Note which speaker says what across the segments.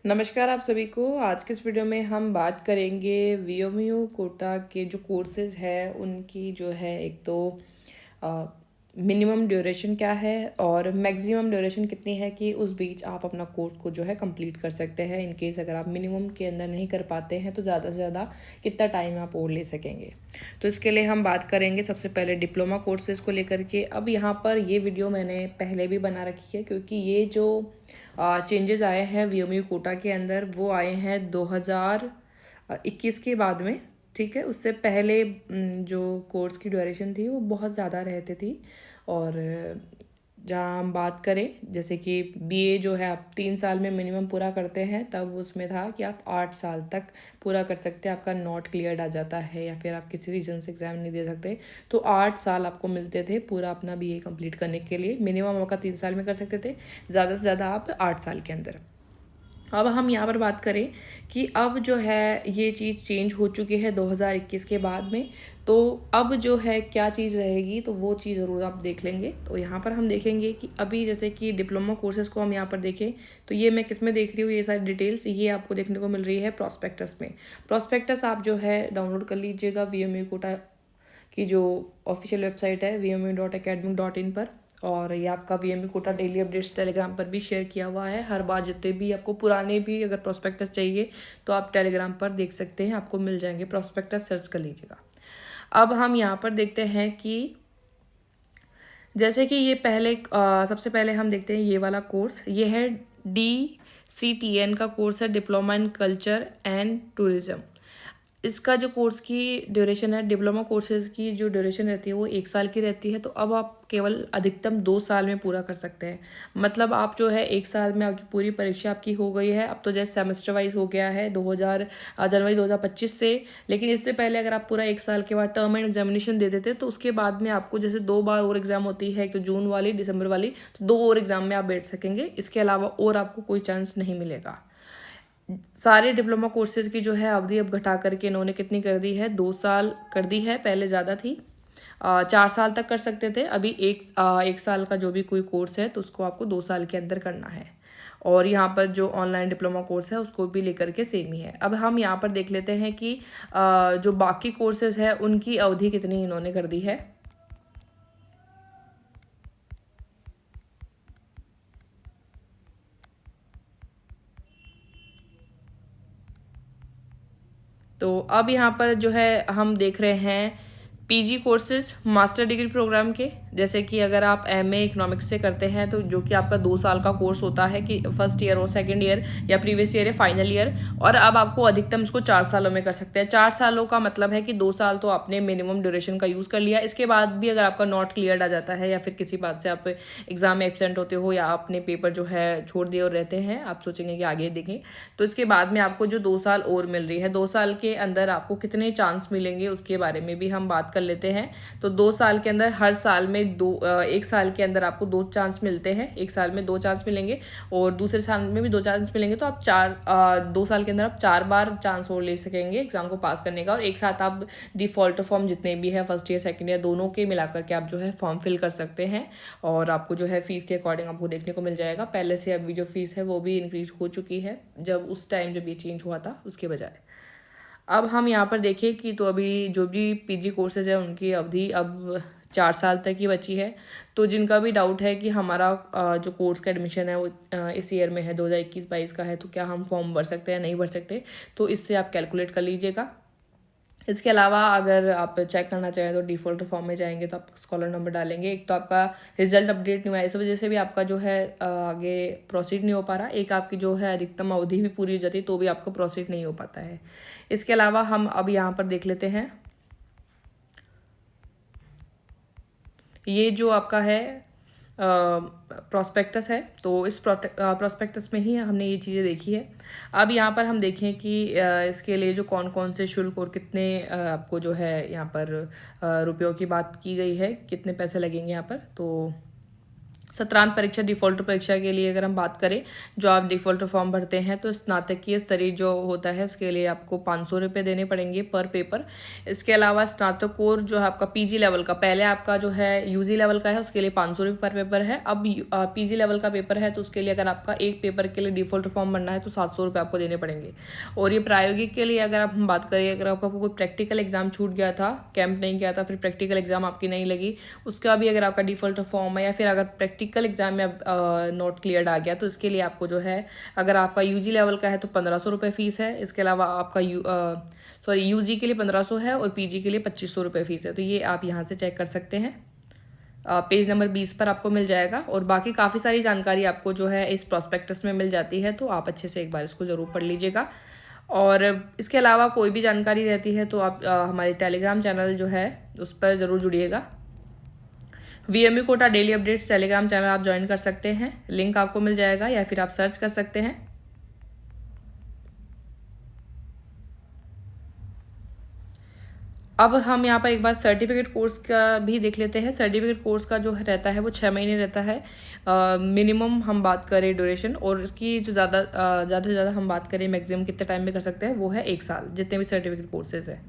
Speaker 1: नमस्कार आप सभी को। आज के इस वीडियो में हम बात करेंगे वीओमीयू कोटा के जो कोर्सेज़ हैं उनकी जो है एक तो मिनिमम ड्यूरेशन क्या है और मैक्सिमम ड्यूरेशन कितनी है कि उस बीच आप अपना कोर्स को जो है कंप्लीट कर सकते हैं। इन केस अगर आप मिनिमम के अंदर नहीं कर पाते हैं तो ज़्यादा से ज़्यादा कितना टाइम आप और ले सकेंगे। तो इसके लिए हम बात करेंगे सबसे पहले डिप्लोमा कोर्सेज़ को लेकर के। अब यहाँ पर ये वीडियो मैंने पहले भी बना रखी है क्योंकि ये जो चेंजेस आए हैं वीओमीयू कोटा के अंदर वो आए हैं 2021 के बाद में। ठीक है, उससे पहले जो कोर्स की ड्यूरेशन थी वो बहुत ज़्यादा रहती थी। और जहाँ हम बात करें जैसे कि बीए जो है आप 3 साल में मिनिमम पूरा करते हैं, तब उसमें था कि आप 8 साल तक पूरा कर सकते हैं। आपका नॉट क्लियर्ड आ जाता है या फिर आप किसी रीजन से एग्ज़ाम नहीं दे सकते तो 8 साल आपको मिलते थे पूरा अपना बीए कंप्लीट करने के लिए। मिनिमम आपका 3 साल में कर सकते थे, ज़्यादा से ज़्यादा आप 8 साल के अंदर। अब हम यहाँ पर बात करें कि अब जो है ये चीज़ चेंज हो चुकी है 2021 के बाद में। तो अब जो है क्या चीज़ रहेगी तो वो चीज़ ज़रूर आप देख लेंगे। तो यहाँ पर हम देखेंगे कि अभी जैसे कि डिप्लोमा कोर्सेज़ को हम यहाँ पर देखें तो ये मैं किस में देख रही हूँ, ये सारी डिटेल्स ये आपको देखने को मिल रही है प्रॉस्पेक्टस में। प्रॉस्पेक्टस आप जो है डाउनलोड कर लीजिएगा वीओमीयू कोटा की जो ऑफिशियल वेबसाइट है vmu.academic.in पर। और ये आपका VMU Kota daily updates Telegram पर भी शेयर किया हुआ है। हर बार जितने भी आपको पुराने भी अगर प्रोस्पेक्टस चाहिए तो आप टेलीग्राम पर देख सकते हैं, आपको मिल जाएंगे। प्रोस्पेक्टस सर्च कर लीजिएगा। अब हम यहाँ पर देखते हैं कि जैसे कि ये पहले सबसे पहले हम देखते हैं ये वाला कोर्स, ये है DCTN का कोर्स है, diploma in culture and tourism. इसका जो कोर्स की ड्यूरेशन है, डिप्लोमा कोर्सेज़ की जो ड्यूरेशन रहती है वो 1 साल की रहती है। तो अब आप केवल अधिकतम 2 साल में पूरा कर सकते हैं। मतलब आप जो है 1 साल में आपकी पूरी परीक्षा आपकी हो गई है। अब तो जैसे सेमेस्टर वाइज हो गया है जनवरी 2025 से। लेकिन इससे पहले अगर आप पूरा 1 साल के बाद टर्म एंड एग्जामिनेशन दे देते तो उसके बाद में आपको जैसे 2 बार और एग्जाम होती है, एक तो जून वाली, दिसंबर वाली, तो 2 और एग्जाम में आप बैठ सकेंगे। इसके अलावा और आपको कोई चांस नहीं मिलेगा। सारे डिप्लोमा कोर्सेज की जो है अवधि अब घटा करके इन्होंने कितनी कर दी है, 2 साल कर दी है। पहले ज़्यादा थी, 4 साल तक कर सकते थे। अभी एक साल का जो भी कोई कोर्स है तो उसको आपको 2 साल के अंदर करना है। और यहाँ पर जो ऑनलाइन डिप्लोमा कोर्स है उसको भी लेकर के सेम ही है। अब हम यहाँ पर देख लेते हैं कि जो बाकी कोर्सेज है उनकी अवधि कितनी इन्होंने कर दी है। तो अब यहाँ पर जो है हम देख रहे हैं PG courses master degree programme के। जैसे कि अगर आप एमए इकोनॉमिक्स से करते हैं तो जो कि आपका 2 साल का कोर्स होता है कि फर्स्ट ईयर और सेकंड ईयर या प्रीवियस ईयर या फाइनल ईयर, और अब आपको अधिकतम इसको 4 सालों में कर सकते हैं। 4 सालों का मतलब है कि 2 साल तो आपने मिनिमम ड्यूरेशन का यूज़ कर लिया। इसके बाद भी अगर आपका नॉट क्लियर्ड आ जाता है या फिर किसी बात से आप एग्जाम में एब्सेंट होते हो या आपने पेपर जो है छोड़ दिए और रहते हैं, आप सोचेंगे कि आगे देखें, तो इसके बाद में आपको जो 2 साल और मिल रही है, 2 साल के अंदर आपको कितने चांस मिलेंगे उसके बारे में भी हम बात कर लेते हैं। तो 2 साल के अंदर हर साल में 1 साल के अंदर आपको 2 चांस मिलते हैं। 1 साल में 2 चांस मिलेंगे और दूसरे साल में भी 2 चांस मिलेंगे। तो आप 2 साल के अंदर आप 4 बार चांस और ले सकेंगे एग्जाम को पास करने का। और एक साथ आप डिफॉल्ट फॉर्म जितने भी है फर्स्ट ईयर सेकंड ईयर दोनों के मिलाकर के आप जो है फॉर्म फिल कर सकते हैं। और आपको जो है फीस के अकॉर्डिंग आपको देखने को मिल जाएगा। पहले से अभी जो फीस है वो भी इंक्रीज हो चुकी है जब उस टाइम जब ये चेंज हुआ था उसके बजाय। अब हम यहाँ पर देखें कि तो अभी जो भी पीजी कोर्सेज है उनकी अवधि अब 4 साल तक ही बची है। तो जिनका भी डाउट है कि हमारा जो कोर्स का एडमिशन है वो इस ईयर में है 2021-22 का है तो क्या हम फॉर्म भर सकते हैं नहीं भर सकते, तो इससे आप कैलकुलेट कर लीजिएगा। इसके अलावा अगर आप चेक करना चाहें तो डिफ़ॉल्ट फॉर्म में जाएंगे तो आप स्कॉलर नंबर डालेंगे। एक तो आपका रिजल्ट अपडेट नहीं हुआ है, इस वजह से भी आपका जो है आगे प्रोसीड नहीं हो पा रहा। एक आपकी जो है अधिकतम अवधि भी पूरी हो जाती तो भी आपका प्रोसीड नहीं हो पाता है। इसके अलावा हम अब यहाँ पर देख लेते हैं ये जो आपका है प्रॉस्पेक्टस है। तो इस प्रॉस्पेक्टस में ही हमने ये चीज़ें देखी है। अब यहाँ पर हम देखें कि इसके लिए जो कौन कौन से शुल्क और कितने आपको जो है यहाँ पर रुपयों की बात की गई है, कितने पैसे लगेंगे यहाँ पर। तो सत्रांत परीक्षा डिफ़ॉल्टर परीक्षा के लिए अगर हम बात करें, जो आप डिफ़ॉल्टर फॉर्म भरते हैं तो स्नातकीय स्तरीय जो होता है उसके लिए आपको 500 रुपये देने पड़ेंगे पर पेपर। इसके अलावा स्नातकोर जो है आपका पीजी लेवल का, पहले आपका जो है यूजी लेवल का है उसके लिए 500 रुपये पर पेपर है। अब पीजी लेवल का पेपर है तो उसके लिए अगर आपका एक पेपर के लिए डिफ़ॉल्टर फॉर्म भरना है तो 700 रुपये आपको देने पड़ेंगे। और ये प्रायोगिक के लिए अगर आप हम बात करें, अगर आपका कोई प्रैक्टिकल एग्जाम छूट गया था, कैंप नहीं किया था, फिर प्रैक्टिकल एग्जाम आपकी नहीं लगी, उसका भी अगर आपका डिफ़ॉल्टर फॉर्म है या फिर अगर प्रैक्टिकल एग्जाम में नोट क्लियर आ गया तो इसके लिए आपको जो है, अगर आपका यूजी लेवल का है तो 1500 रुपये फीस है। इसके अलावा आपका यूजी के लिए 1500 है और पीजी के लिए 2500 रुपये फीस है। तो ये आप यहाँ से चेक कर सकते हैं, पेज नंबर 20 पर आपको मिल जाएगा। और बाकी काफ़ी सारी जानकारी आपको जो है इस प्रॉस्पेक्टस में मिल जाती है, तो आप अच्छे से एक बार इसको ज़रूर पढ़ लीजिएगा। और इसके अलावा कोई भी जानकारी रहती है तो आप हमारे टेलीग्राम चैनल जो है उस पर ज़रूर जुड़िएगा। VMU Kota daily updates Telegram channel आप ज्वाइन कर सकते हैं, लिंक आपको मिल जाएगा या फिर आप सर्च कर सकते हैं। अब हम यहाँ पर एक बार सर्टिफिकेट कोर्स का भी देख लेते हैं। सर्टिफिकेट कोर्स का जो रहता है वो 6 महीने रहता है मिनिमम हम बात करें ड्यूरेशन, और इसकी जो ज़्यादा से ज़्यादा हम बात करें मैक्सिमम कितने टाइम में कर सकते हैं वो है 1 साल, जितने भी सर्टिफिकेट कोर्सेज है।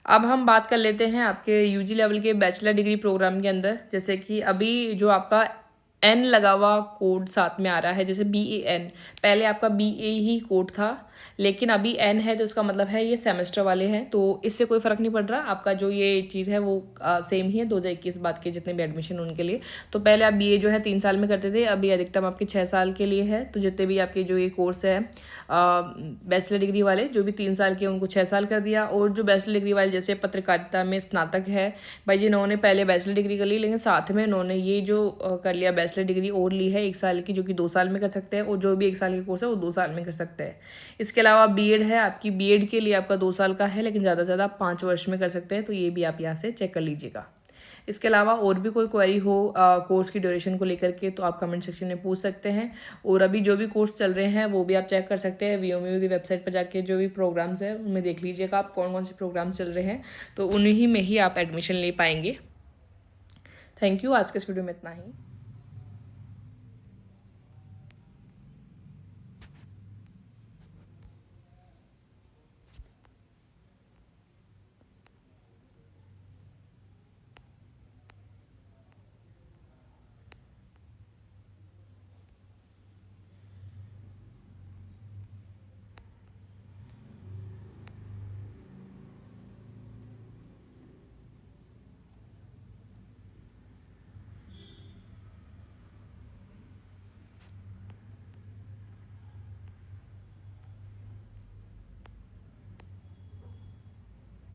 Speaker 1: अब हम बात कर लेते हैं आपके यूजी लेवल के बैचलर डिग्री प्रोग्राम के अंदर। जैसे कि अभी जो आपका एन लगा हुआ कोड साथ में आ रहा है, जैसे BAN, पहले आपका BA ही कोड था, लेकिन अभी एन है तो इसका मतलब है ये सेमेस्टर वाले हैं, तो इससे कोई फ़र्क नहीं पड़ रहा। आपका जो ये चीज़ है वो सेम ही है 2021 बाद के जितने भी एडमिशन उनके लिए। तो पहले आप BA जो है 3 साल में करते थे, अभी अधिकतम आपके 6 साल के लिए है। तो जितने भी आपके जो ये कोर्स है बैचलर डिग्री वाले जो भी 3 साल के उनको 6 साल कर दिया। और जो बैचलर डिग्री वाले जैसे पत्रकारिता में स्नातक है भाई, जिन्होंने पहले बैचलर डिग्री कर ली लेकिन साथ में उन्होंने ये जो कर लिया बैचलर डिग्री और ली है 1 साल की, जो कि 2 साल में कर सकते हैं, और जो भी 1 साल के कोर्स है वो 2 साल में कर सकते हैं। इसके अलावा बीएड है आपकी, बीएड के लिए आपका 2 साल का है लेकिन ज़्यादा से ज़्यादा 5 वर्ष में कर सकते हैं, तो ये भी आप यहाँ से चेक कर लीजिएगा। इसके अलावा और भी कोई क्वेरी हो कोर्स की ड्यूरेशन को लेकर के तो आप कमेंट सेक्शन में पूछ सकते हैं। और अभी जो भी कोर्स चल रहे हैं वो भी आप चेक कर सकते हैं, VMU की वेबसाइट पर जाके जो भी प्रोग्राम्स हैं उनमें देख लीजिएगा आप कौन कौन से प्रोग्राम चल रहे हैं, तो उन्हीं में ही आप एडमिशन ले पाएंगे। थैंक यू, आज के इस वीडियो में इतना ही।